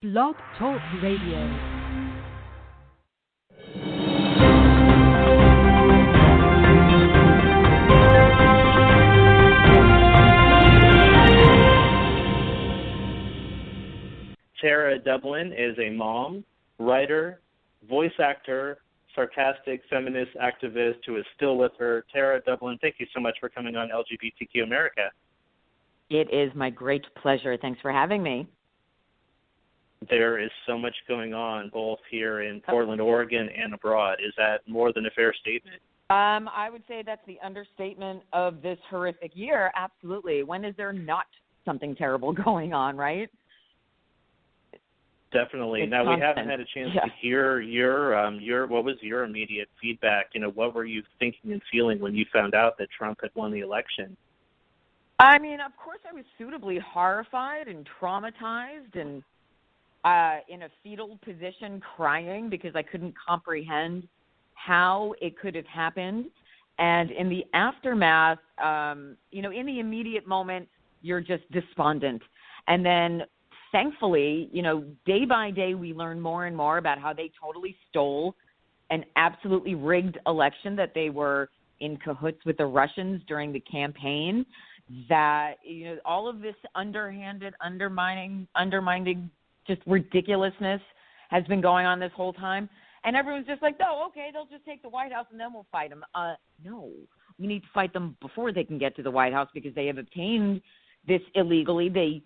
Blog Talk Radio. Tara-Dublin is a mom, writer, voice actor, sarcastic feminist activist who is still with her. Tara-Dublin, thank you so much for coming on LGBTQ America. It is my great pleasure. Thanks for having me. There is so much going on both here in Portland, Oregon, and abroad. Is that more than a fair statement? I would say that's the understatement of this horrific year. Absolutely. When is there not something terrible going on, right? Definitely. It's now, constant. We haven't had a chance to hear your what was your immediate feedback? What were you thinking and feeling when you found out that Trump had won the election? I mean, of course I was suitably horrified and traumatized and in a fetal position crying because I couldn't comprehend how it could have happened. And in the aftermath, in the immediate moment, you're just despondent. And then thankfully, day by day, we learn more and more about how they totally stole an absolutely rigged election, that they were in cahoots with the Russians during the campaign, that, all of this underhanded, undermining, just ridiculousness has been going on this whole time. And everyone's just like, no, okay, they'll just take the White House and then we'll fight them. No, we need to fight them before they can get to the White House because they have obtained this illegally.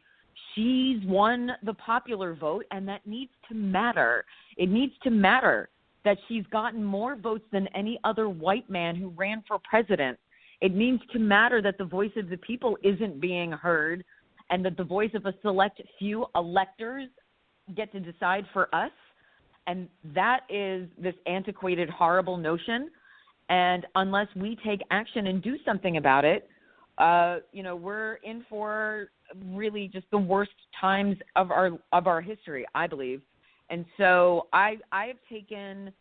She's won the popular vote, and that needs to matter. It needs to matter that she's gotten more votes than any other white man who ran for president. It needs to matter that the voice of the people isn't being heard and that the voice of a select few electors get to decide for us. And that is this antiquated, horrible notion. And unless we take action and do something about it, we're in for really just the worst times of our history, I believe. And so I have taken,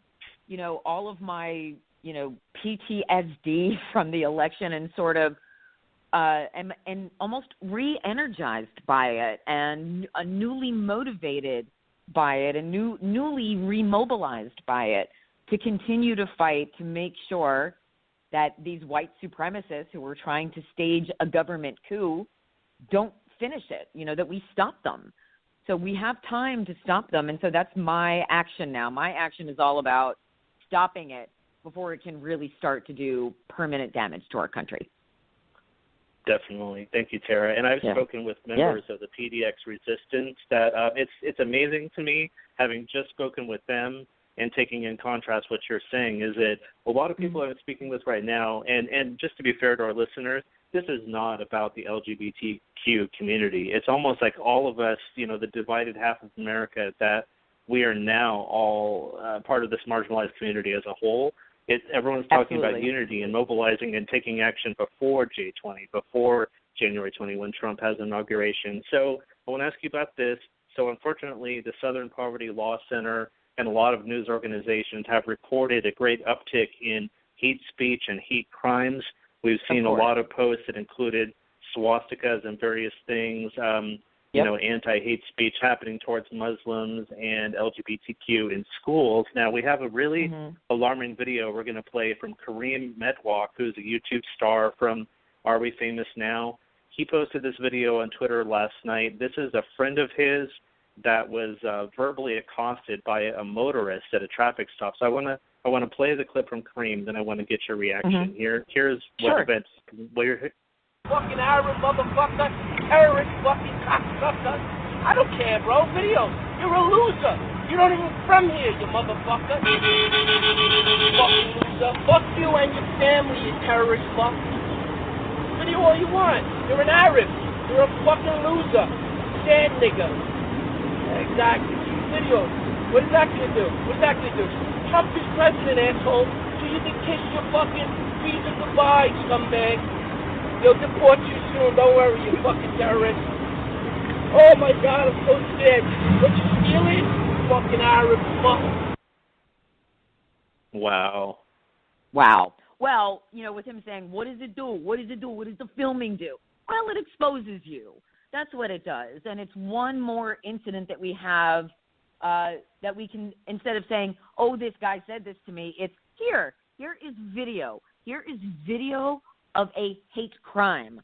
all of my, PTSD from the election and sort of and almost re-energized by it and newly motivated by it and newly remobilized by it to continue to fight to make sure that these white supremacists who are trying to stage a government coup don't finish it, that we stop them. So we have time to stop them, and so that's my action now. My action is all about stopping it before it can really start to do permanent damage to our country. Definitely. Thank you, Tara. And I've spoken with members of the PDX resistance that it's amazing to me, having just spoken with them and taking in contrast what you're saying, is that a lot of people I'm speaking with right now, and just to be fair to our listeners, this is not about the LGBTQ community. It's almost like all of us, the divided half of America, that we are now all part of this marginalized community as a whole. Everyone's talking about unity and mobilizing and taking action before J20, before January 20, when Trump has inauguration. So I want to ask you about this. So unfortunately, the Southern Poverty Law Center and a lot of news organizations have reported a great uptick in hate speech and hate crimes. We've seen a lot of posts that included swastikas and various things, anti-hate speech happening towards Muslims and LGBTQ in schools. Now, we have a really alarming video we're going to play from Kareem Medwalk, who's a YouTube star from Are We Famous Now? He posted this video on Twitter last night. This is a friend of his that was verbally accosted by a motorist at a traffic stop. So I want to play the clip from Kareem, then I want to get your reaction. Here's what events. Fucking Arab motherfucker, terrorist fucking cocksucker. I don't care, bro. Video. You're a loser. You're not even from here, you motherfucker. Fucking loser. Fuck you and your family, you terrorist fuck. Video all you want. You're an Arab. You're a fucking loser. Sad nigga. Exactly. Video. What is that gonna do? Trump is president, asshole. So you can kiss your fucking visa goodbye, scumbag. They'll deport you soon. Don't worry, you fucking terrorist. Oh my God, I'm so scared. What you stealing? Fucking Arab fuck. Wow. Well, with him saying, what does it do? What does the filming do? Well, it exposes you. That's what it does. And it's one more incident that we have that we can, instead of saying, oh, this guy said this to me, it's here. Here is video. Here is video of a hate crime.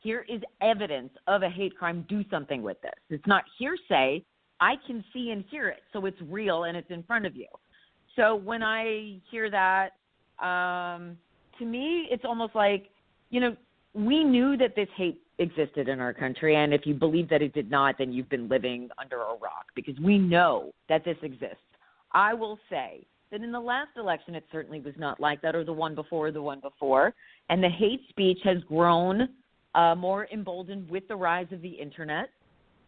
Here is evidence of a hate crime. Do something with this. It's not hearsay. I can see and hear it, so it's real and it's in front of you. So when I hear that, to me, it's almost like, we knew that this hate existed in our country, and if you believe that it did not, then you've been living under a rock, because we know that this exists. I will say that in the last election, it certainly was not like that, or the one before, and the hate speech has grown more emboldened with the rise of the internet.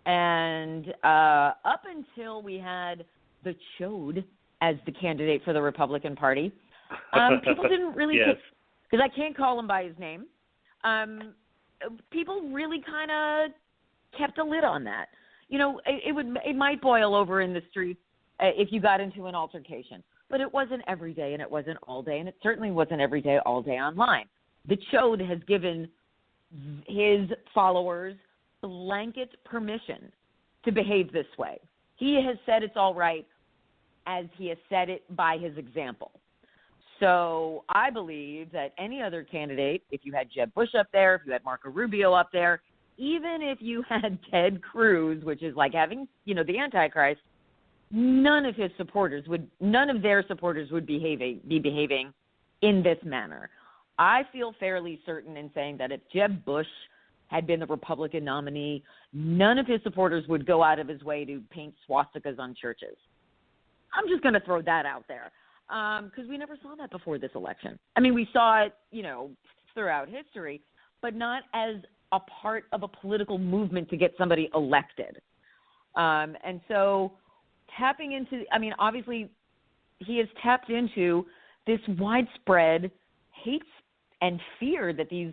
And up until we had the Chode as the candidate for the Republican Party, people didn't really yes. because I can't call him by his name. People really kind of kept a lid on that. It might boil over in the streets if you got into an altercation, but it wasn't every day, and it wasn't all day, and it certainly wasn't every day, all day online. The Chode has given his followers blanket permission to behave this way. He has said it's all right, as he has said it by his example. So I believe that any other candidate, if you had Jeb Bush up there, if you had Marco Rubio up there, even if you had Ted Cruz, which is like having, the Antichrist, none of their supporters would be behaving in this manner. I feel fairly certain in saying that if Jeb Bush had been the Republican nominee, none of his supporters would go out of his way to paint swastikas on churches. I'm just going to throw that out there because we never saw that before this election. I mean, we saw it, throughout history, but not as a part of a political movement to get somebody elected. And so tapping into, obviously he has tapped into this widespread hate and fear that these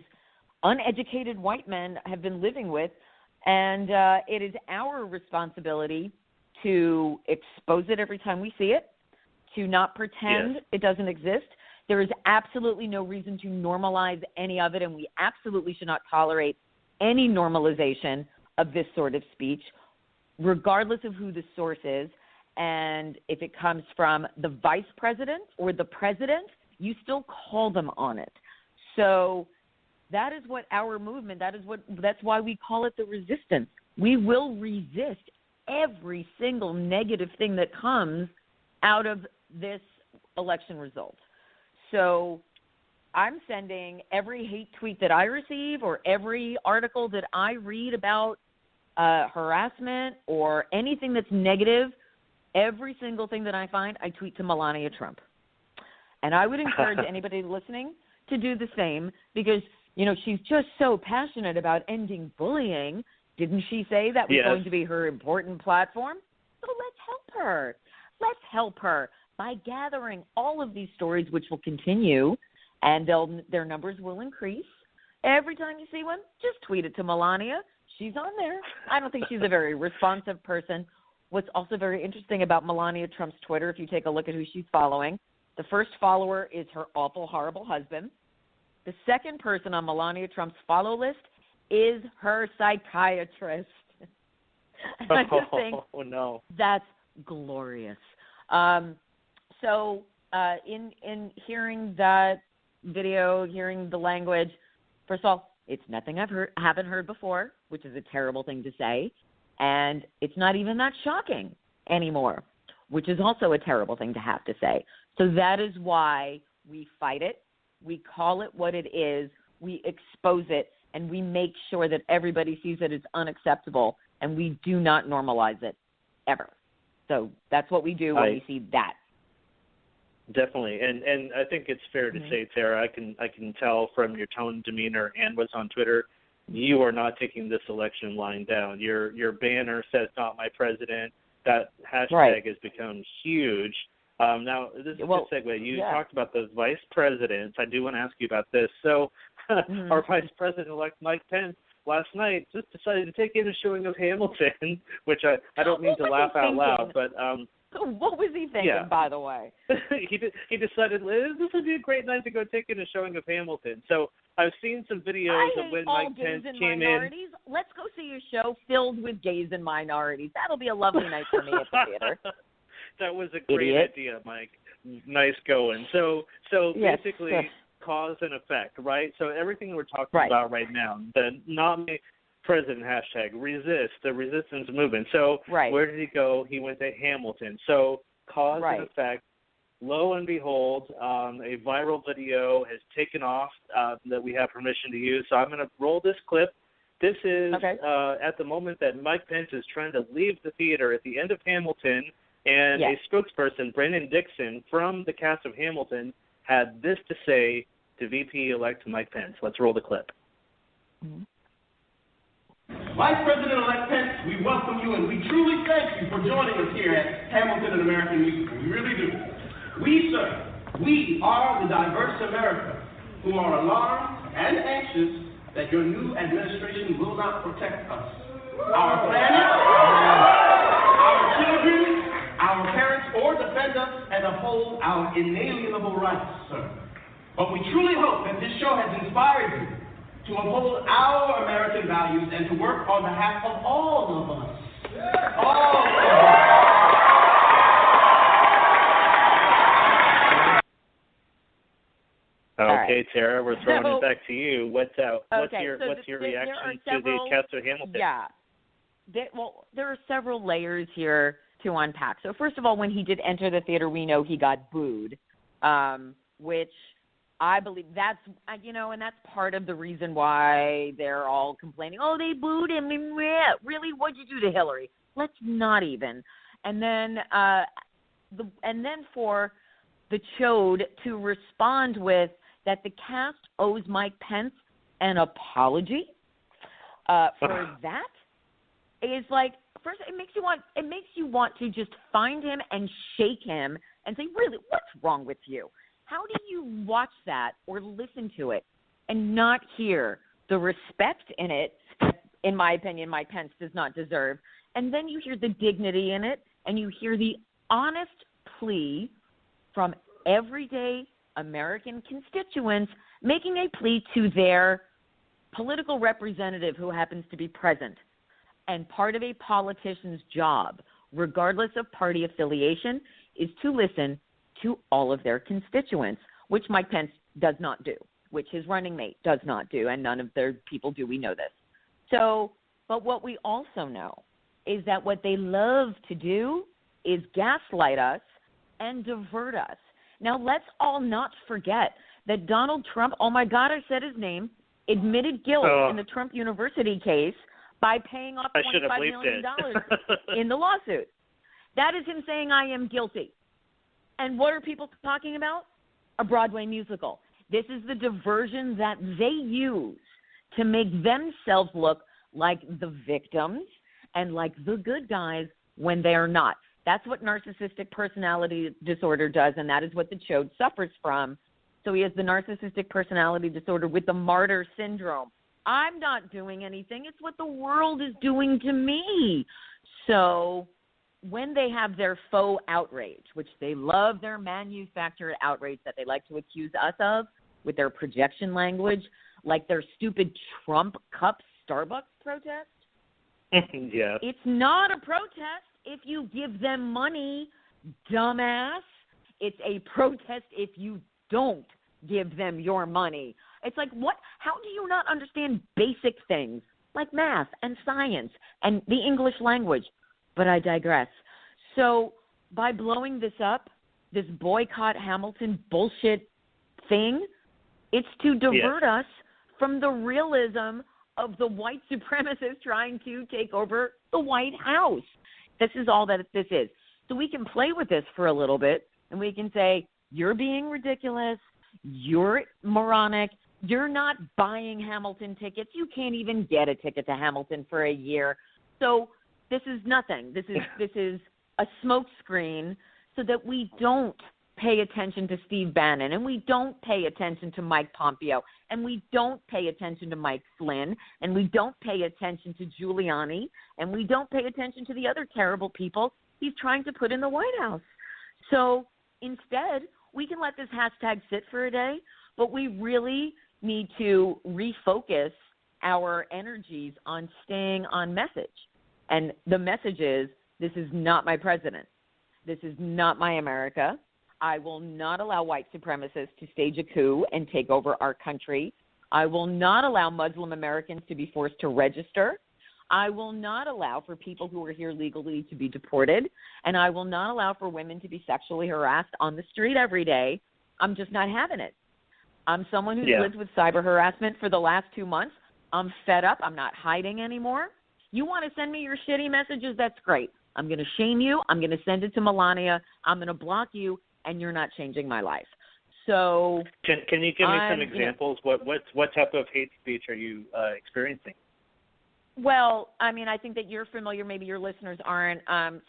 uneducated white men have been living with, and it is our responsibility to expose it every time we see it, to not pretend it doesn't exist. There is absolutely no reason to normalize any of it, and we absolutely should not tolerate any normalization of this sort of speech, regardless of who the source is. And if it comes from the vice president or the president, you still call them on it. So that is what our movement, that's why we call it the resistance. We will resist every single negative thing that comes out of this election result. So I'm sending every hate tweet that I receive or every article that I read about harassment or anything that's negative, every single thing that I find, I tweet to Melania Trump. And I would encourage anybody listening to do the same because, she's just so passionate about ending bullying. Didn't she say that was going to be her important platform? So let's help her. Let's help her by gathering all of these stories, which will continue, and their numbers will increase. Every time you see one, just tweet it to Melania. She's on there. I don't think she's a very responsive person. What's also very interesting about Melania Trump's Twitter, if you take a look at who she's following, the first follower is her awful, horrible husband. The second person on Melania Trump's follow list is her psychiatrist. And I just think that's glorious. So in hearing that video, hearing the language, first of all, it's nothing I haven't heard before, which is a terrible thing to say. And it's not even that shocking anymore, which is also a terrible thing to have to say. So that is why we fight it. We call it what it is. We expose it, and we make sure that everybody sees that it's unacceptable, and we do not normalize it ever. So that's what we do when we see that. Definitely, and I think it's fair to say, Tara, I can tell from your tone, demeanor, and what's on Twitter, you are not taking this election lying down. Your banner says "Not My President." That hashtag has become huge. Now, this is a good segue. You talked about those vice presidents. I do want to ask you about this. So our Vice President-elect Mike Pence last night just decided to take in a showing of Hamilton, which I don't mean to laugh out loud, but what was he thinking, by the way? he decided this would be a great night to go take in a showing of Hamilton. So I've seen some videos of when Mike Pence came in. Let's go see a show filled with gays and minorities. That'll be a lovely night for me at the theater. That was a great idea, Mike. Nice going. So basically, cause and effect, right? So everything we're talking about right now, the nominate president hashtag, resist, the resistance movement. So where did he go? He went to Hamilton. So cause and effect. Lo and behold, a viral video has taken off that we have permission to use. So I'm going to roll this clip. This is at the moment that Mike Pence is trying to leave the theater at the end of Hamilton, and a spokesperson, Brandon Dixon, from the cast of Hamilton, had this to say to VP-elect Mike Pence. Let's roll the clip. Vice President-elect Pence, we welcome you, and we truly thank you for joining us here at Hamilton, an American Musical. We really do. We, sir, we are the diverse America who are alarmed and anxious that your new administration will not protect us, our planet, our children, our parents, or defend us and uphold our inalienable rights, sir. But we truly hope that this show has inspired you to uphold our American values and to work on behalf of all of us. All of us. Okay, Tara, we're throwing it back to you. What's your reaction to the cast of Hamilton? Yeah. There are several layers here to unpack. So first of all, when he did enter the theater, we know he got booed, which I believe that's, and that's part of the reason why they're all complaining. Oh, they booed him. Really? What'd you do to Hillary? Let's not even. And then for the Chode to respond with that the cast owes Mike Pence an apology for that is like, first, it makes you want to just find him and shake him and say, really, what's wrong with you? How do you watch that or listen to it and not hear the respect in it that, in my opinion, Mike Pence does not deserve? And then you hear the dignity in it, and you hear the honest plea from everyday American constituents making a plea to their political representative who happens to be present. And part of a politician's job, regardless of party affiliation, is to listen to all of their constituents, which Mike Pence does not do, which his running mate does not do, and none of their people do. We know this. So, but what we also know is that what they love to do is gaslight us and divert us. Now, let's all not forget that Donald Trump, oh my God, I said his name, admitted guilt in the Trump University case by paying off $25 million in the lawsuit. That is him saying, I am guilty. And what are people talking about? A Broadway musical. This is the diversion that they use to make themselves look like the victims and like the good guys when they are not. That's what narcissistic personality disorder does, and that is what the Chode suffers from. So he has the narcissistic personality disorder with the martyr syndrome. I'm not doing anything. It's what the world is doing to me. So when they have their faux outrage, which they love their manufactured outrage that they like to accuse us of with their projection language, like their stupid Trump Cup Starbucks protest. Yeah. It's not a protest if you give them money, dumbass. It's a protest if you don't give them your money. It's like, what? How do you not understand basic things like math and science and the English language? But I digress. So by blowing this up, this boycott Hamilton bullshit thing, it's to divert us from the realism of the white supremacists trying to take over the White House. This is all that this is. So we can play with this for a little bit, and we can say, you're being ridiculous, you're moronic, you're not buying Hamilton tickets, you can't even get a ticket to Hamilton for a year. So this is nothing. This is a smokescreen so that we don't pay attention to Steve Bannon, and we don't pay attention to Mike Pompeo, and we don't pay attention to Mike Flynn, and we don't pay attention to Giuliani, and we don't pay attention to the other terrible people he's trying to put in the White House. So instead, we can let this hashtag sit for a day, but we really need to refocus our energies on staying on message. And the message is, this is not my president. This is not my America. I will not allow white supremacists to stage a coup and take over our country. I will not allow Muslim Americans to be forced to register. I will not allow for people who are here legally to be deported. And I will not allow for women to be sexually harassed on the street every day. I'm just not having it. I'm someone who's lived with cyber harassment for the last 2 months. I'm fed up. I'm not hiding anymore. You want to send me your shitty messages? That's great. I'm going to shame you. I'm going to send it to Melania. I'm going to block you, and you're not changing my life. So can you give me some examples? What type of hate speech are you experiencing? Well, I mean, I think that you're familiar, maybe your listeners aren't,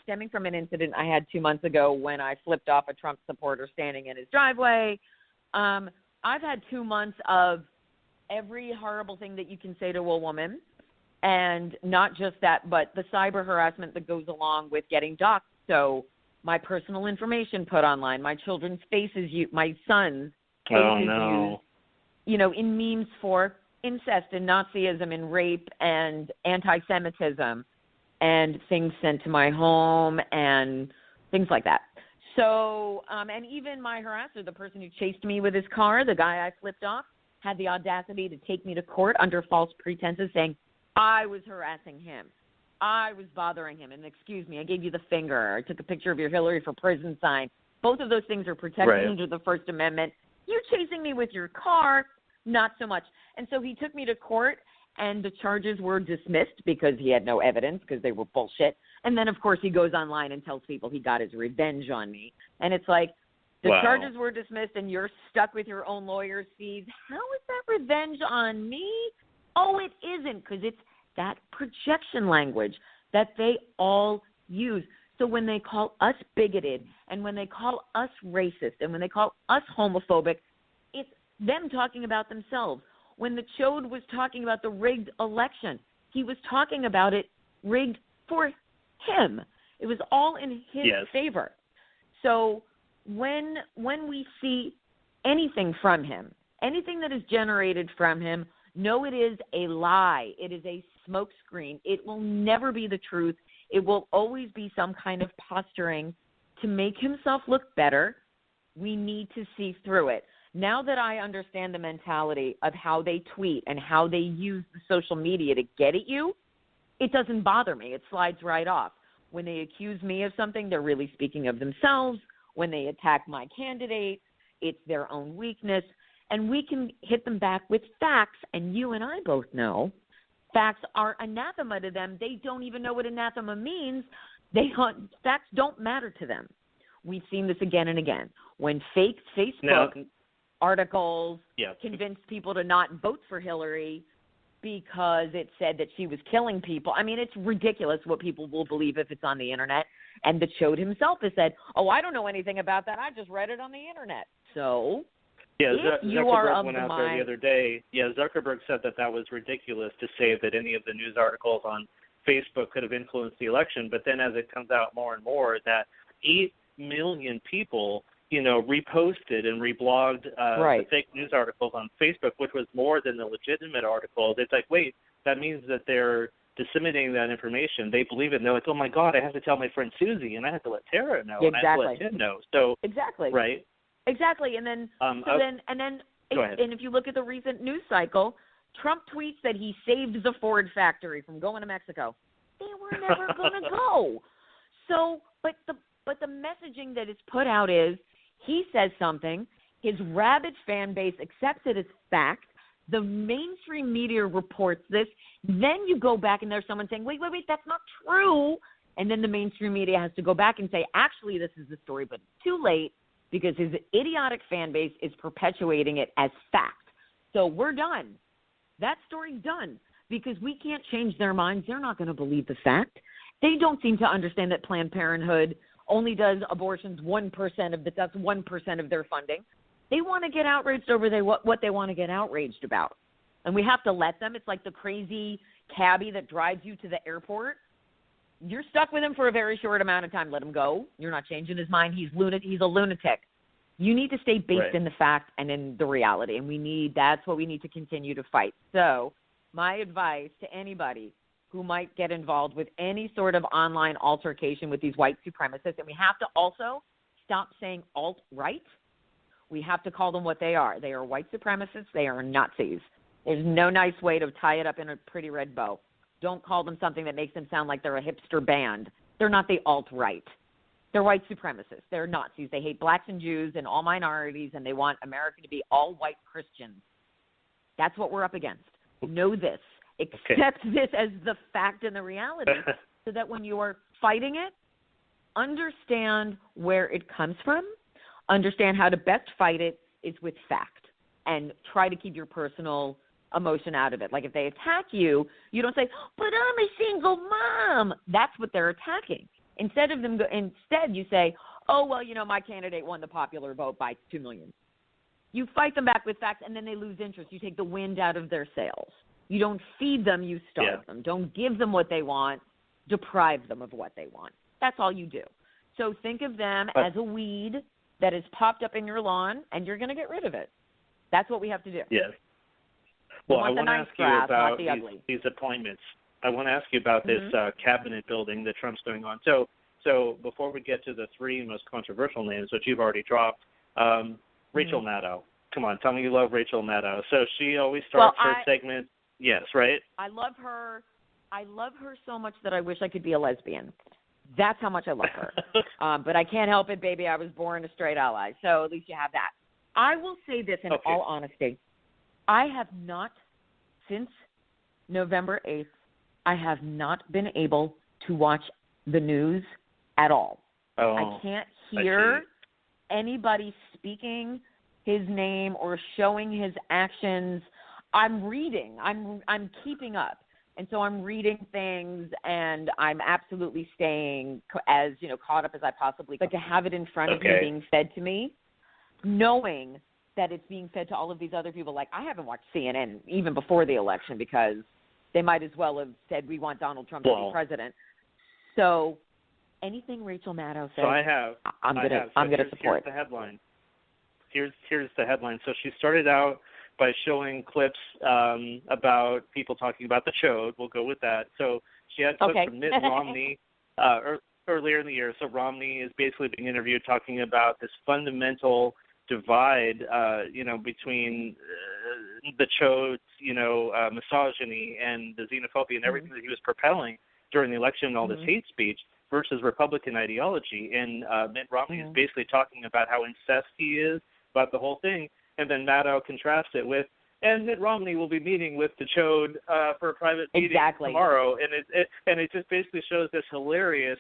stemming from an incident I had 2 months ago when I flipped off a Trump supporter standing in his driveway. I've had 2 months of every horrible thing that you can say to a woman, and not just that, but the cyber harassment that goes along with getting doxxed. So my personal information put online, my children's faces, my son's faces used, in memes for incest and Nazism and rape and anti-Semitism and things sent to my home and things like that. So, and even my harasser, the person who chased me with his car, the guy I flipped off, had the audacity to take me to court under false pretenses saying I was harassing him. I was bothering him. And excuse me, I gave you the finger. I took a picture of your Hillary for prison sign. Both of those things are protected under the First Amendment. You chasing me with your car, not so much. And so he took me to court, and the charges were dismissed because he had no evidence because they were bullshit. And then, of course, he goes online and tells people he got his revenge on me. And it's like, the charges were dismissed, and you're stuck with your own lawyer's fees. How is that revenge on me? Oh, it isn't, because it's that projection language that they all use. So when they call us bigoted, and when they call us racist, and when they call us homophobic, it's them talking about themselves. When the Chode was talking about the rigged election, he was talking about it rigged for him. It was all in his favor. So when we see anything from him, anything that is generated from him, know it is a lie. It is a smokescreen. It will never be the truth. It will always be some kind of posturing to make himself look better. We need to see through it. Now that I understand the mentality of how they tweet and how they use the social media to get at you, it doesn't bother me. It slides right off. When they accuse me of something, they're really speaking of themselves. When they attack my candidate, it's their own weakness. And we can hit them back with facts, and you and I both know facts are anathema to them. They don't even know what anathema means. Facts don't matter to them. We've seen this again and again. When fake Facebook articles convinced people to not vote for Hillary because it said that she was killing people. I mean, it's ridiculous what people will believe if it's on the internet. And the Chode himself has said, I don't know anything about that. I just read it on the internet. So Zuckerberg went out there the other day. Zuckerberg said that was ridiculous to say that any of the news articles on Facebook could have influenced the election. But then as it comes out more and more that 8 million people reposted and reblogged the fake news articles on Facebook, which was more than the legitimate articles. It's like, wait, that means that they're disseminating that information. They believe it, and they're like, oh my God, I have to tell my friend Susie, and I have to let Tara know, and I have to let Tim know. So right, exactly. And then and if you look at the recent news cycle, Trump tweets that he saved the Ford factory from going to Mexico. They were never going to go. So, but the messaging that is put out is, he says something, his rabid fan base accepts it as fact, the mainstream media reports this, then you go back and there's someone saying, wait, that's not true, and then the mainstream media has to go back and say, actually, this is the story, but it's too late because his idiotic fan base is perpetuating it as fact. So we're done. That story's done because we can't change their minds. They're not going to believe the fact. They don't seem to understand that Planned Parenthood only does abortions 1% of that's 1% of their funding. They want to get outraged over what they want to get outraged about. And we have to let them. It's like the crazy cabbie that drives you to the airport. You're stuck with him for a very short amount of time. Let him go. You're not changing his mind. He's a lunatic. You need to stay based in the fact and in the reality. And that's what we need to continue to fight. So my advice to anybody who might get involved with any sort of online altercation with these white supremacists, and we have to also stop saying alt-right. We have to call them what they are. They are white supremacists. They are Nazis. There's no nice way to tie it up in a pretty red bow. Don't call them something that makes them sound like they're a hipster band. They're not the alt-right. They're white supremacists. They're Nazis. They hate blacks and Jews and all minorities, and they want America to be all white Christians. That's what we're up against. Know this. Accept this as the fact and the reality so that when you are fighting it, understand where it comes from, understand how to best fight it is with fact, and try to keep your personal emotion out of it. Like if they attack you, you don't say, but I'm a single mom. That's what they're attacking. Instead you say, oh, well, my candidate won the popular vote by 2 million. You fight them back with facts, and then they lose interest. You take the wind out of their sails. You don't feed them, you starve them. Don't give them what they want. Deprive them of what they want. That's all you do. So think of them as a weed that has popped up in your lawn, and you're going to get rid of it. That's what we have to do. Yes. Well, I want to ask you about these appointments. I want to ask you about this cabinet building that Trump's going on. So before we get to the 3 most controversial names, which you've already dropped, Rachel Maddow. Come on, tell me you love Rachel Maddow. So she always starts her segment. Yes, right? I love her. I love her so much that I wish I could be a lesbian. That's how much I love her. But I can't help it, baby. I was born a straight ally. So at least you have that. I will say this in all honesty. I have not, since November 8th, I have not been able to watch the news at all. Oh, I can't hear anybody speaking his name or showing his actions. I'm reading. I'm keeping up. And so I'm reading things, and I'm absolutely staying as, caught up as I possibly can. But to have it in front of me being fed to me, knowing that it's being fed to all of these other people. Like, I haven't watched CNN even before the election because they might as well have said we want Donald Trump to be president. So anything Rachel Maddow says, I'm gonna support. Here's the headline. Here's the headline. So she started out by showing clips about people talking about the chode. We'll go with that. So she had clips from Mitt Romney earlier in the year. So Romney is basically being interviewed talking about this fundamental divide, between the chode's, misogyny and the xenophobia and everything that he was propelling during the election and all this hate speech versus Republican ideology. And Mitt Romney is basically talking about how incensed he is about the whole thing. And then Maddow contrasts it with, and Mitt Romney will be meeting with the chode for a private meeting tomorrow. And it just basically shows this hilarious,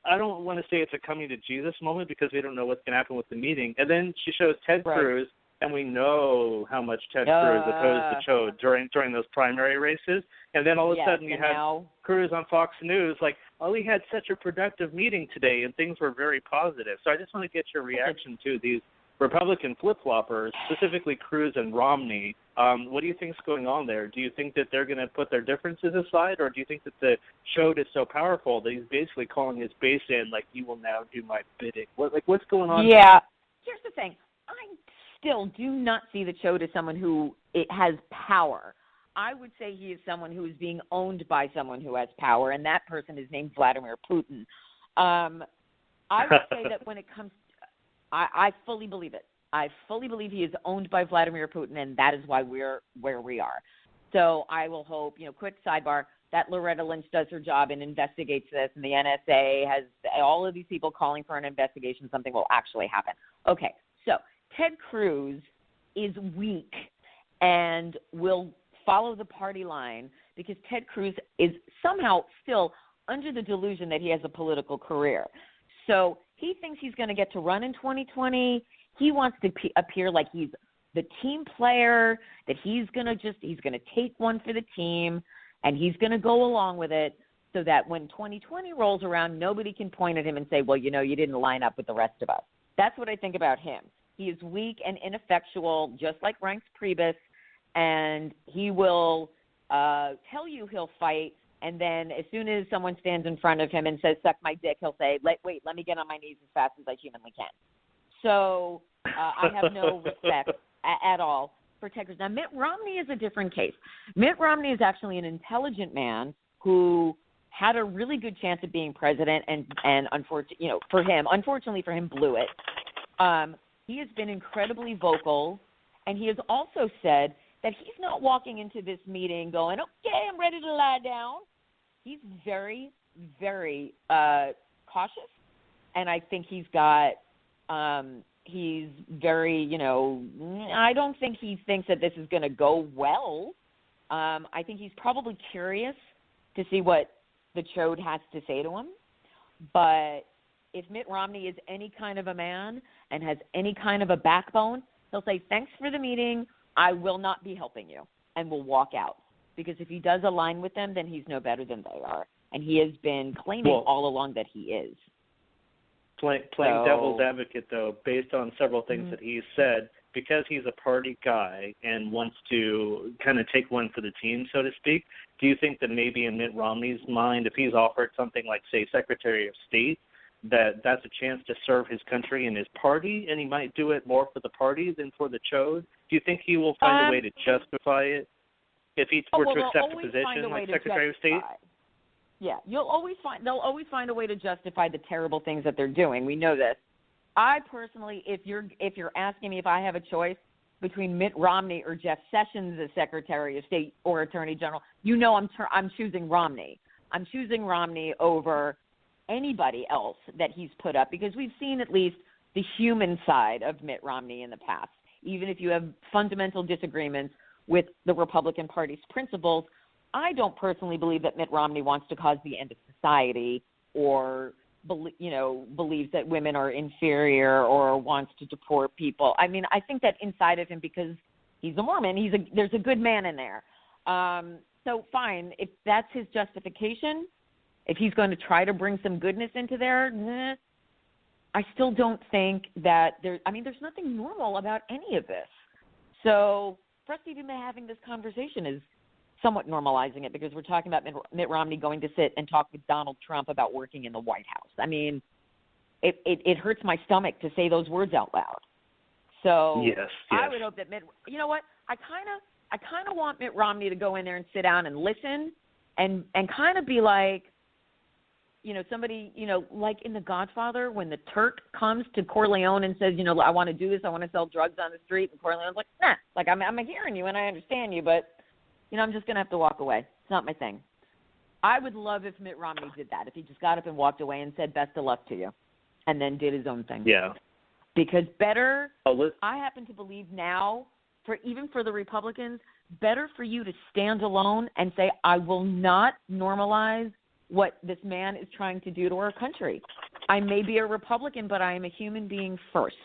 I don't want to say it's a coming to Jesus moment because we don't know what's going to happen with the meeting. And then she shows Ted Cruz, and we know how much Ted Cruz opposed the chode during those primary races. And then all of a sudden you have Cruz on Fox News, like, we had such a productive meeting today, and things were very positive. So I just want to get your reaction to these Republican flip-floppers, specifically Cruz and Romney. What do you think is going on there? Do you think that they're going to put their differences aside, or do you think that the chode is so powerful that he's basically calling his base in, like, you will now do my bidding? What's going on? Yeah. Here's the thing. I still do not see the chode as someone who has power. I would say he is someone who is being owned by someone who has power, and that person is named Vladimir Putin. I would say that when it comes I fully believe it. I fully believe he is owned by Vladimir Putin, and that is why we're where we are. So I will hope, quick sidebar, that Loretta Lynch does her job and investigates this, and the NSA has all of these people calling for an investigation. Something will actually happen. Okay, so Ted Cruz is weak and will follow the party line because Ted Cruz is somehow still under the delusion that he has a political career. So he thinks he's going to get to run in 2020. He wants to appear like he's the team player, that he's going to take one for the team, and he's going to go along with it. so that when 2020 rolls around, nobody can point at him and say, well, you didn't line up with the rest of us. That's what I think about him. He is weak and ineffectual, just like Reince Priebus, and he will tell you he'll fight, and then as soon as someone stands in front of him and says, suck my dick, he'll say, wait, let me get on my knees as fast as I humanly can. So I have no respect at all for Ted Cruz. Now, Mitt Romney is a different case. Mitt Romney is actually an intelligent man who had a really good chance of being president, and unfortunately for him, blew it. He has been incredibly vocal, and he has also said that he's not walking into this meeting going, okay, I'm ready to lie down. He's very, very cautious, and I think he's got he's very, I don't think he thinks that this is going to go well. I think he's probably curious to see what the chode has to say to him. But if Mitt Romney is any kind of a man and has any kind of a backbone, he'll say, thanks for the meeting, I will not be helping you, and will walk out. Because if he does align with them, then he's no better than they are. And he has been claiming all along that he is. Playing devil's advocate, though, based on several things that he's said, because he's a party guy and wants to kind of take one for the team, so to speak, do you think that maybe in Mitt Romney's mind, if he's offered something like, say, Secretary of State, that's a chance to serve his country and his party, and he might do it more for the party than for the chode? Do you think he will find a way to justify it if he were to accept a position like Secretary of State? Yeah, they'll always find a way to justify the terrible things that they're doing. We know this. I personally, if you're asking me if I have a choice between Mitt Romney or Jeff Sessions as Secretary of State or Attorney General, I'm choosing Romney. I'm choosing Romney over anybody else that he's put up, because we've seen at least the human side of Mitt Romney in the past. Even if you have fundamental disagreements with the Republican Party's principles, I don't personally believe that Mitt Romney wants to cause the end of society or believes that women are inferior or wants to deport people. I mean, I think that inside of him, because he's a Mormon, there's a good man in there. So fine, if that's his justification, if he's going to try to bring some goodness into there, I still don't think that there's nothing normal about any of this. So for us even having this conversation is somewhat normalizing it, because we're talking about Mitt Romney going to sit and talk with Donald Trump about working in the White House. I mean, it hurts my stomach to say those words out loud. So yes. I would hope that you know what? I kind of want Mitt Romney to go in there and sit down and listen and kind of be like, somebody, like in The Godfather, when the Turk comes to Corleone and says, I want to do this, I want to sell drugs on the street, and Corleone's like, nah, like I'm hearing you and I understand you, but I'm just going to have to walk away. It's not my thing. I would love if Mitt Romney did that, if he just got up and walked away and said, best of luck to you, and then did his own thing. Yeah. Because I happen to believe now, even for the Republicans, better for you to stand alone and say, I will not normalize what this man is trying to do to our country. I may be a Republican, but I am a human being first.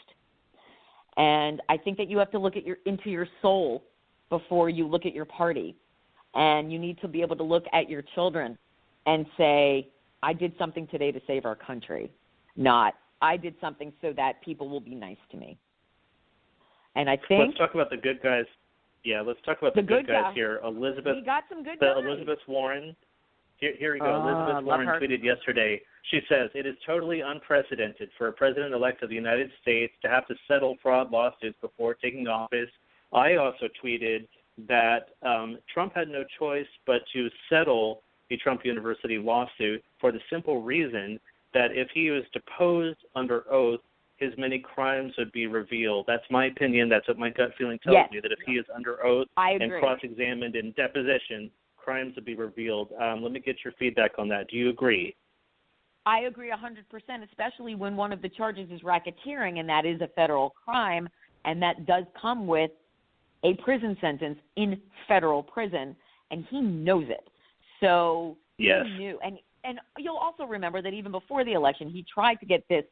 And I think that you have to look into your soul before you look at your party. And you need to be able to look at your children and say, I did something today to save our country, not I did something so that people will be nice to me. And I think... Let's talk about the good guys. Yeah, let's talk about the good guys here. We got some good guys. Elizabeth Warren. Here we go. Elizabeth Warren tweeted yesterday. She says, it is totally unprecedented for a president-elect of the United States to have to settle fraud lawsuits before taking office. I also tweeted that Trump had no choice but to settle the Trump University lawsuit for the simple reason that if he was deposed under oath, his many crimes would be revealed. That's my opinion. That's what my gut feeling tells me, that if he is under oath and cross-examined in deposition, crimes would be revealed. Let me get your feedback on that. Do you agree? I agree 100%, especially when one of the charges is racketeering, and that is a federal crime, and that does come with a prison sentence in federal prison, and he knows it. So yes. He knew. And you'll also remember that even before the election, he tried to get this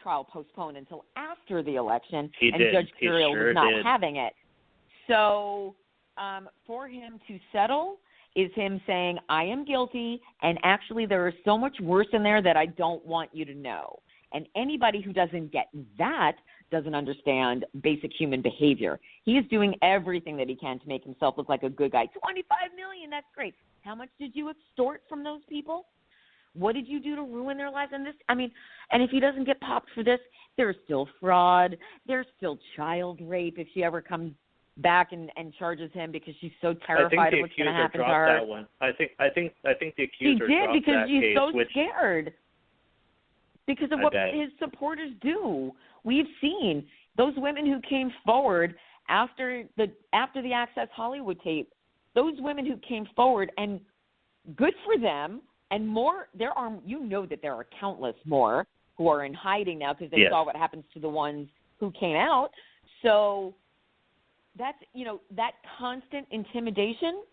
trial postponed until after the election, Judge Curiel was not having it. So for him to settle, is him saying, I am guilty, and actually there is so much worse in there that I don't want you to know. And anybody who doesn't get that doesn't understand basic human behavior. He is doing everything that he can to make himself look like a good guy. $25 million, that's great. How much did you extort from those people? What did you do to ruin their lives? And if he doesn't get popped for this, there's still fraud. There's still child rape if she ever comes back and charges him because she's so terrified of what's going to happen to her. That one. I think the accuser dropped that because she's case, so scared because of what his supporters do. We've seen those women who came forward after the Access Hollywood tape. Those women who came forward, and good for them. And more, there are countless more who are in hiding now because they saw what happens to the ones who came out. So that's, that constant intimidation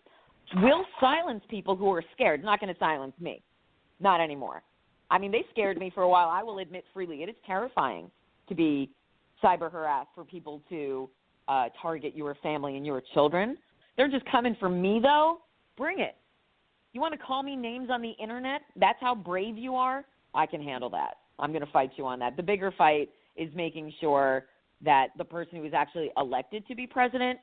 will silence people who are scared. It's not going to silence me. Not anymore. I mean, they scared me for a while. I will admit freely. It is terrifying to be cyber harassed, for people to target your family and your children. They're just coming for me, though. Bring it. You want to call me names on the internet? That's how brave you are? I can handle that. I'm going to fight you on that. The bigger fight is making sure that the person who is actually elected to be president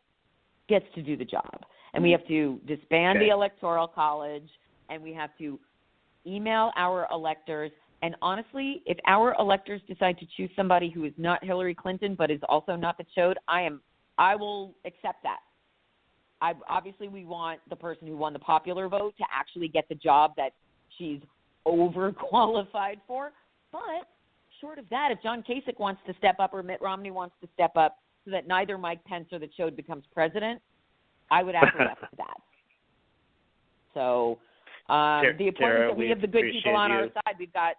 gets to do the job. And we have to disband the Electoral College, and we have to email our electors. And honestly, if our electors decide to choose somebody who is not Hillary Clinton but is also not the chode, I will accept that. Obviously, we want the person who won the popular vote to actually get the job that she's overqualified for. But short of that, if John Kasich wants to step up or Mitt Romney wants to step up so that neither Mike Pence or the chode becomes president, I would acquiesce to that. So the importance that we have the good people on our side. We've got,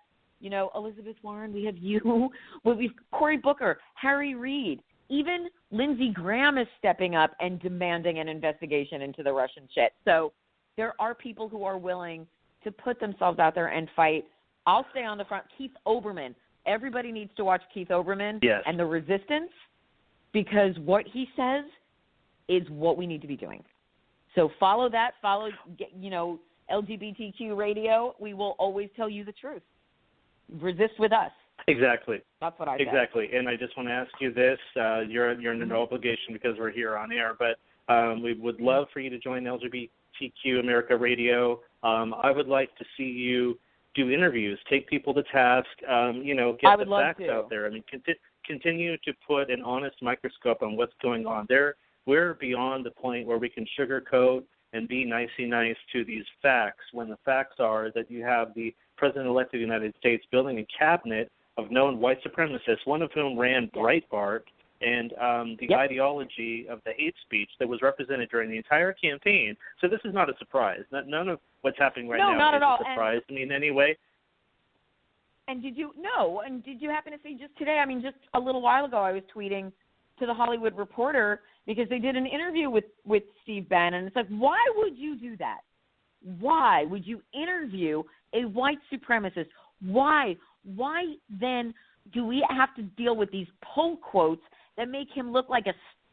Elizabeth Warren. We have you. We've Cory Booker, Harry Reid. Even Lindsey Graham is stepping up and demanding an investigation into the Russian shit. So there are people who are willing to put themselves out there and fight. I'll stay on the front. Keith Olbermann. Everybody needs to watch Keith Olbermann and The Resistance, because what he says is what we need to be doing. So follow that. Follow, LGBTQ radio. We will always tell you the truth. Resist with us. Exactly. That's what I said. Exactly. And I just want to ask you this. You're under no obligation because we're here on air, but we would love for you to join LGBTQ America Radio. I would like to see you do interviews, take people to task, get the facts out there. I mean, continue to put an honest microscope on what's going on there. We're beyond the point where we can sugarcoat and be nicey nice to these facts, when the facts are that you have the President-elect of the United States building a cabinet of known white supremacists, one of whom ran Breitbart, and the ideology of the hate speech that was represented during the entire campaign. So this is not a surprise. None of what's happening right now not is at all. a surprise to me in any way. And did you happen to see just today, just a little while ago, I was tweeting to the Hollywood Reporter because they did an interview with Steve Bannon. It's like, why would you do that? Why would you interview a white supremacist? Why then do we have to deal with these pull quotes that make him look like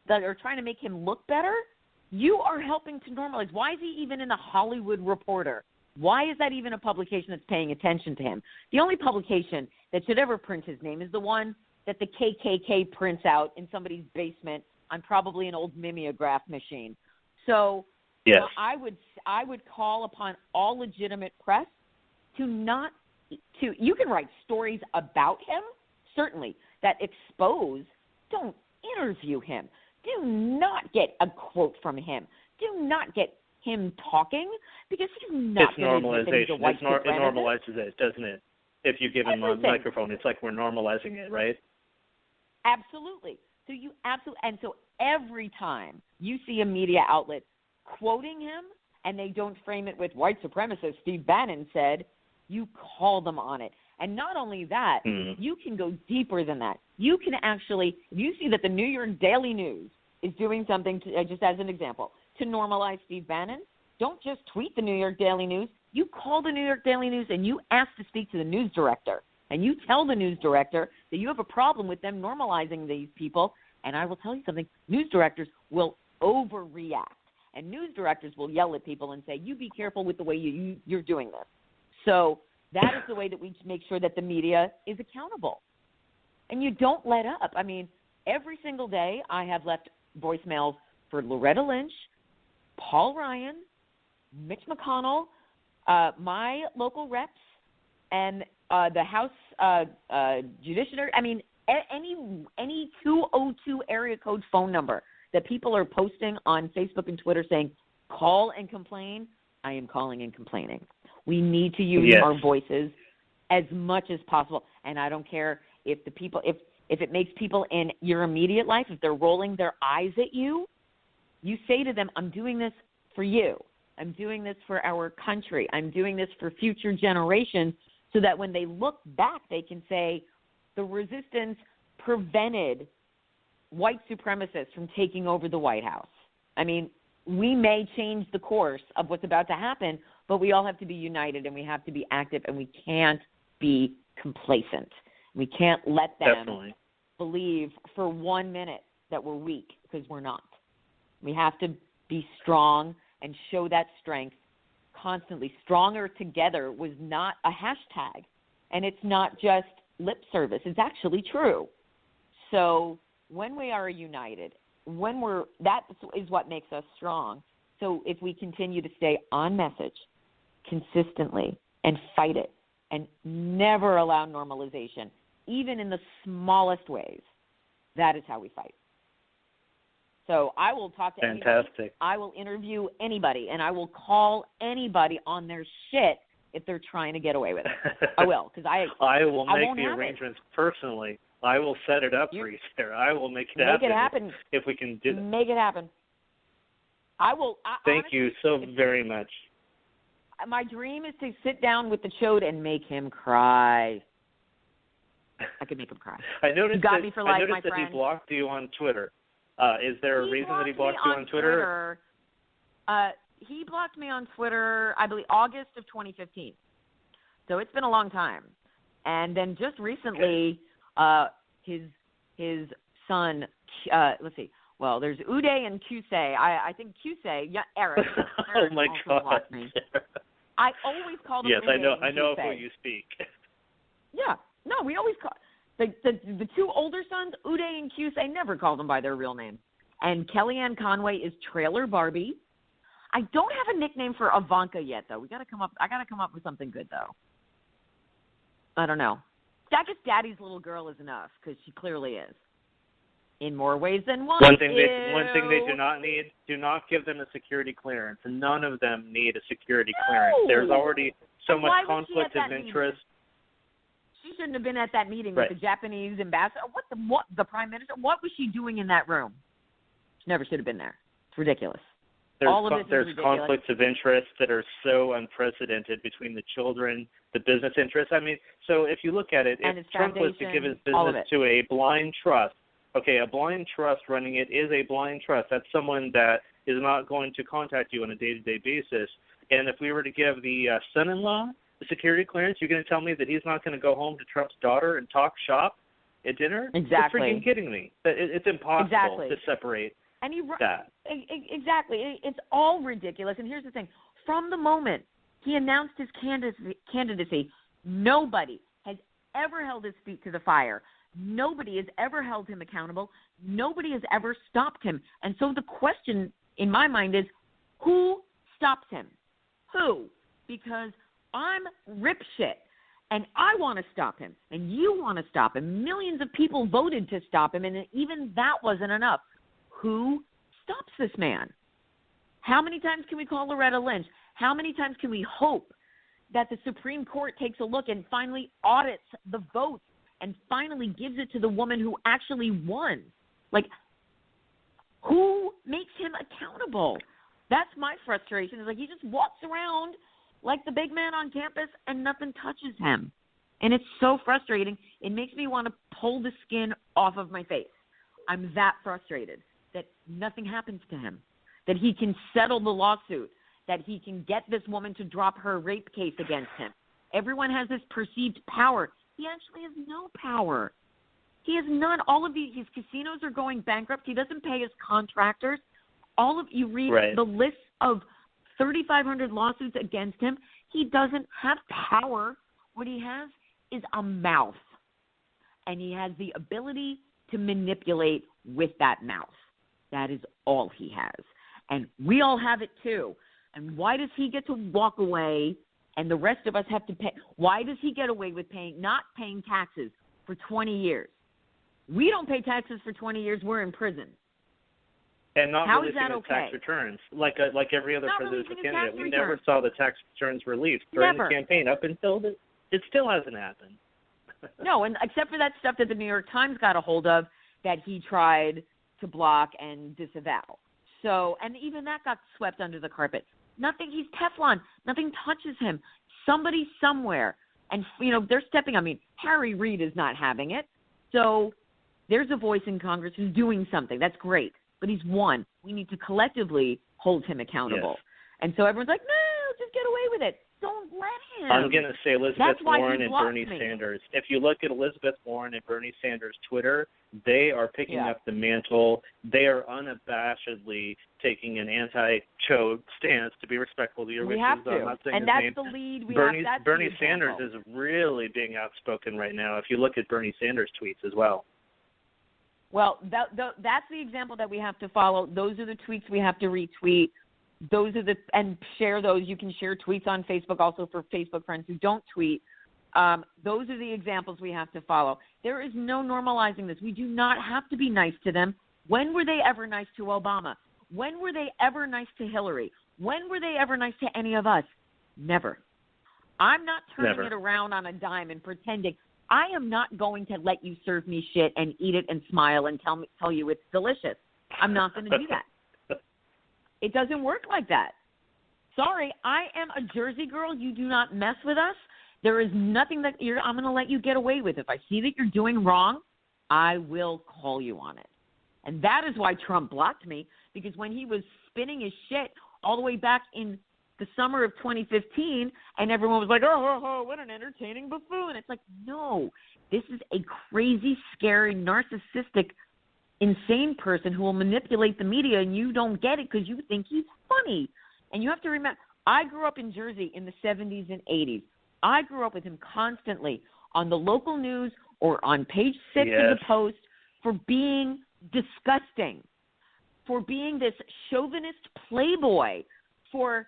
that are trying to make him look better? You are helping to normalize. Why is he even in the Hollywood Reporter? Why is that even a publication that's paying attention to him? The only publication that should ever print his name is the one that the KKK prints out in somebody's basement on probably an old mimeograph machine. So I would call upon all legitimate press to you can write stories about him, certainly, that expose. Don't interview him. Do not get a quote from him. Do not get him talking, because he's not going to admit that he's a white supremacist. It normalizes it, doesn't it? If you give him a microphone, it's like we're normalizing it, right? Absolutely. And so every time you see a media outlet quoting him and they don't frame it with white supremacist, Steve Bannon said, you call them on it. And not only that, you can go deeper than that. You can actually, if you see that the New York Daily News is doing something, just as an example, to normalize Steve Bannon, don't just tweet the New York Daily News. You call the New York Daily News and you ask to speak to the news director. And you tell the news director that you have a problem with them normalizing these people. And I will tell you something, news directors will overreact. And news directors will yell at people and say, you be careful with the way you're doing this. So that is the way that we make sure that the media is accountable. And you don't let up. I mean, every single day I have left voicemails for Loretta Lynch, Paul Ryan, Mitch McConnell, my local reps, and the House Judiciary. I mean, any 202 area code phone number that people are posting on Facebook and Twitter saying, call and complain, I am calling and complaining. We need to use our voices as much as possible. And I don't care if the people, if it makes people in your immediate life, if they're rolling their eyes at you, you say to them, I'm doing this for you. I'm doing this for our country. I'm doing this for future generations, so that when they look back, they can say the resistance prevented white supremacists from taking over the White House. I mean, we may change the course of what's about to happen, but we all have to be united and we have to be active, and we can't be complacent. We can't let them believe for 1 minute that we're weak, because we're not. We have to be strong and show that strength constantly. Stronger together was not a hashtag, and it's not just lip service. It's actually true. So when we are united, that is what makes us strong. So if we continue to stay on message consistently and fight it and never allow normalization, even in the smallest ways, that is how we fight. So I will talk to anybody. I will interview anybody, and I will call anybody on their shit if they're trying to get away with it. I will, because I will make the arrangements personally. I will set it up for you, Sarah. I will make it happen. If we can do that. Make it happen. I will. Thank you so very much. My dream is to sit down with the chode and make him cry. I could make him cry. I noticed you got me for life, my that friend. he blocked you on Twitter. Is there a reason that he blocked you on Twitter? He blocked me on Twitter, I believe, August of 2015. So it's been a long time. And then just recently, his son, let's see. Well, there's Uday and Qusay. I think Qusay, Eric. Oh my God! Blocked me. I always call them. Yes, Uday I know of who you speak. Yeah, no, we always call the two older sons, Uday and Qusay, never call them by their real name. And Kellyanne Conway is Trailer Barbie. I don't have a nickname for Ivanka yet, though. I got to come up with something good, though. I don't know. I guess Daddy's little girl is enough, because she clearly is. In more ways than one. One thing they do not need, do not give them a security clearance. None of them need a security clearance. There's already so much conflict of interest. She shouldn't have been at that meeting with the Japanese ambassador. What the prime minister? What was she doing in that room? She never should have been there. It's ridiculous. There's conflicts of interest that are so unprecedented between the children, the business interests. I mean, so if you look at it, if Trump was to give his business to a blind trust, a blind trust running it is a blind trust. That's someone that is not going to contact you on a day-to-day basis. And if we were to give the son-in-law the security clearance, you're going to tell me that he's not going to go home to Trump's daughter and talk shop at dinner? Exactly. You're freaking kidding me. It's impossible to separate that. Exactly. It's all ridiculous. And here's the thing. From the moment he announced his candidacy, nobody has ever held his feet to the fire. Nobody has ever held him accountable. Nobody has ever stopped him. And so the question in my mind is, who stops him? Who? Because I'm ripshit, and I want to stop him, and you want to stop him. Millions of people voted to stop him, and even that wasn't enough. Who stops this man? How many times can we call Loretta Lynch? How many times can we hope that the Supreme Court takes a look and finally audits the votes and finally gives it to the woman who actually won? Like, who makes him accountable? That's my frustration. It's like he just walks around like the big man on campus and nothing touches him. And it's so frustrating. It makes me want to pull the skin off of my face. I'm that frustrated that nothing happens to him, that he can settle the lawsuit, that he can get this woman to drop her rape case against him. Everyone has this perceived power. He actually has no power. He has none. All of his casinos are going bankrupt. He doesn't pay his contractors. You read Right. the list of 3,500 lawsuits against him. He doesn't have power. What he has is a mouth, and he has the ability to manipulate with that mouth. That is all he has, and we all have it too. And why does he get to walk away, and the rest of us have to pay? Why does he get away with not paying taxes for 20 years? We don't pay taxes for 20 years. We're in prison. And not How releasing is that his okay? tax returns, like every other Not presidential releasing his candidate. tax We returns. never saw the tax returns released during Never. the campaign up until it still hasn't happened. No, and except for that stuff that the New York Times got a hold of that he tried to block and disavow. So, and even that got swept under the carpet. Nothing, he's Teflon. Nothing touches him. Somebody somewhere. And, they're stepping, Harry Reid is not having it. So there's a voice in Congress who's doing something. That's great. But he's won. We need to collectively hold him accountable. Yes. And so everyone's like, no, just get away with it. Don't let him. I'm going to say Elizabeth That's why Warren he and blocked Bernie me. Sanders. If you look at Elizabeth Warren and Bernie Sanders' Twitter, they are picking Yeah. up the mantle. They are unabashedly taking an anti-Cho stance, to be respectful to your We wishes. have to. I'm not saying And his that's name. the lead. Bernie Sanders is really being outspoken right now, if you look at Bernie Sanders' tweets as well. Well, that's the example that we have to follow. Those are the tweets we have to retweet. And share those. You can share tweets on Facebook also for Facebook friends who don't tweet. Those are the examples we have to follow. There is no normalizing this. We do not have to be nice to them. When were they ever nice to Obama? When were they ever nice to Hillary? When were they ever nice to any of us? Never. I'm not turning it around on a dime and pretending. I am not going to let you serve me shit and eat it and smile and tell you it's delicious. I'm not going to do that. It doesn't work like that. Sorry, I am a Jersey girl. You do not mess with us. There is nothing that I'm going to let you get away with. If I see that you're doing wrong, I will call you on it. And that is why Trump blocked me, because when he was spinning his shit all the way back in the summer of 2015, and everyone was like, oh, what an entertaining buffoon. It's like, no, this is a crazy, scary, narcissistic, insane person who will manipulate the media, and you don't get it because you think he's funny. And you have to remember, I grew up in Jersey in the 70s and 80s. I grew up with him constantly on the local news or on page 6 of the Post for being disgusting, for being this chauvinist playboy, for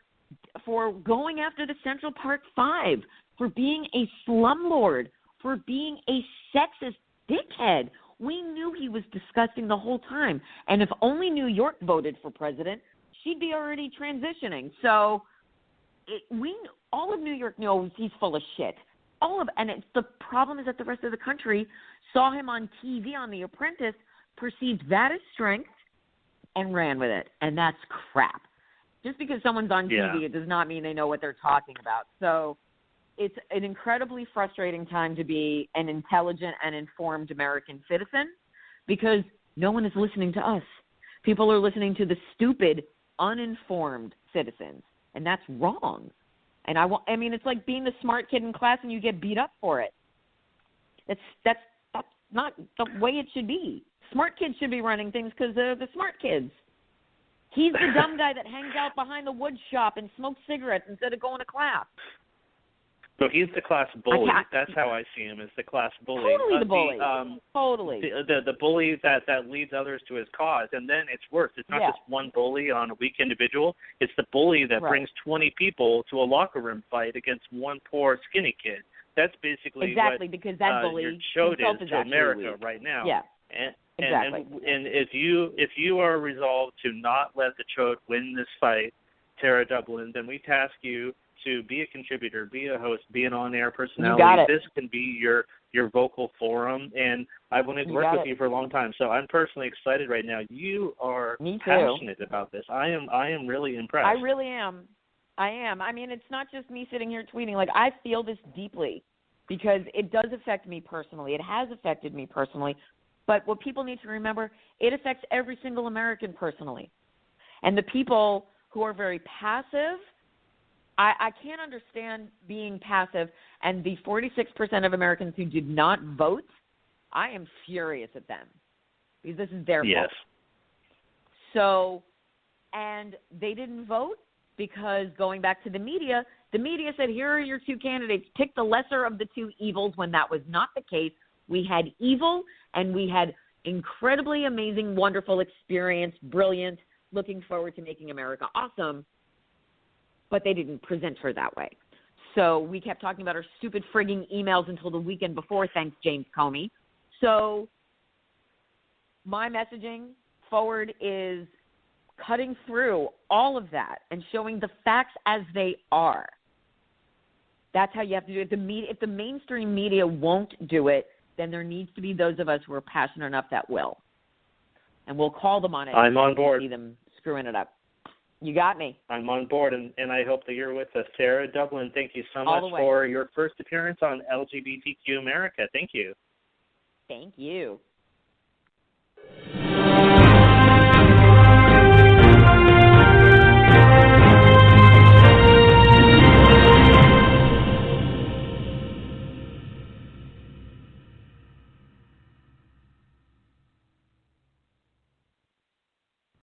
going after the Central Park Five, for being a slumlord, for being a sexist dickhead. We knew he was disgusting the whole time. And if only New York voted for president, she'd be already transitioning. So all of New York knows he's full of shit. The problem is that the rest of the country saw him on TV on The Apprentice, perceived that as strength, and ran with it. And that's crap. Just because someone's on TV, it does not mean they know what they're talking about. So it's an incredibly frustrating time to be an intelligent and informed American citizen because no one is listening to us. People are listening to the stupid, uninformed citizens, and that's wrong. And it's like being the smart kid in class and you get beat up for it. That's not the way it should be. Smart kids should be running things because they're the smart kids. He's the dumb guy that hangs out behind the wood shop and smokes cigarettes instead of going to class. So he's the class bully. That's how I see him, as the class bully. Totally the bully. Totally. The bully that leads others to his cause. And then it's worse. It's not just one bully on a weak individual. It's the bully that brings 20 people to a locker room fight against one poor, skinny kid. That's basically because that bully your show is to America right now. Yeah. And if you are resolved to not let the Chode win this fight, tara-dublin, then we task you to be a contributor, be a host, be an on-air personality. This can be your vocal forum, and I wanted to work with you for a long time. So I'm personally excited right now. You are passionate about this. I am really impressed. I really am. I am. It's not just me sitting here tweeting. Like, I feel this deeply because it does affect me personally. It has affected me personally. But what people need to remember, it affects every single American personally. And the people who are very passive, I can't understand being passive. And the 46% of Americans who did not vote, I am furious at them because this is their fault. So And they didn't vote because, going back to the media said, here are your two candidates. Pick the lesser of the two evils, when that was not the case. We had evil, and we had incredibly amazing, wonderful experience, brilliant, looking forward to making America awesome. But they didn't present her that way. So we kept talking about our stupid frigging emails until the weekend before, thanks James Comey. So my messaging forward is cutting through all of that and showing the facts as they are. That's how you have to do it. If the mainstream media won't do it, then there needs to be those of us who are passionate enough that will. And we'll call them on it. I'm on board. See them screwing it up. You got me. I'm on board, and I hope that you're with us. Tara-Dublin, thank you so much for your first appearance on LGBTQ America. Thank you. Thank you.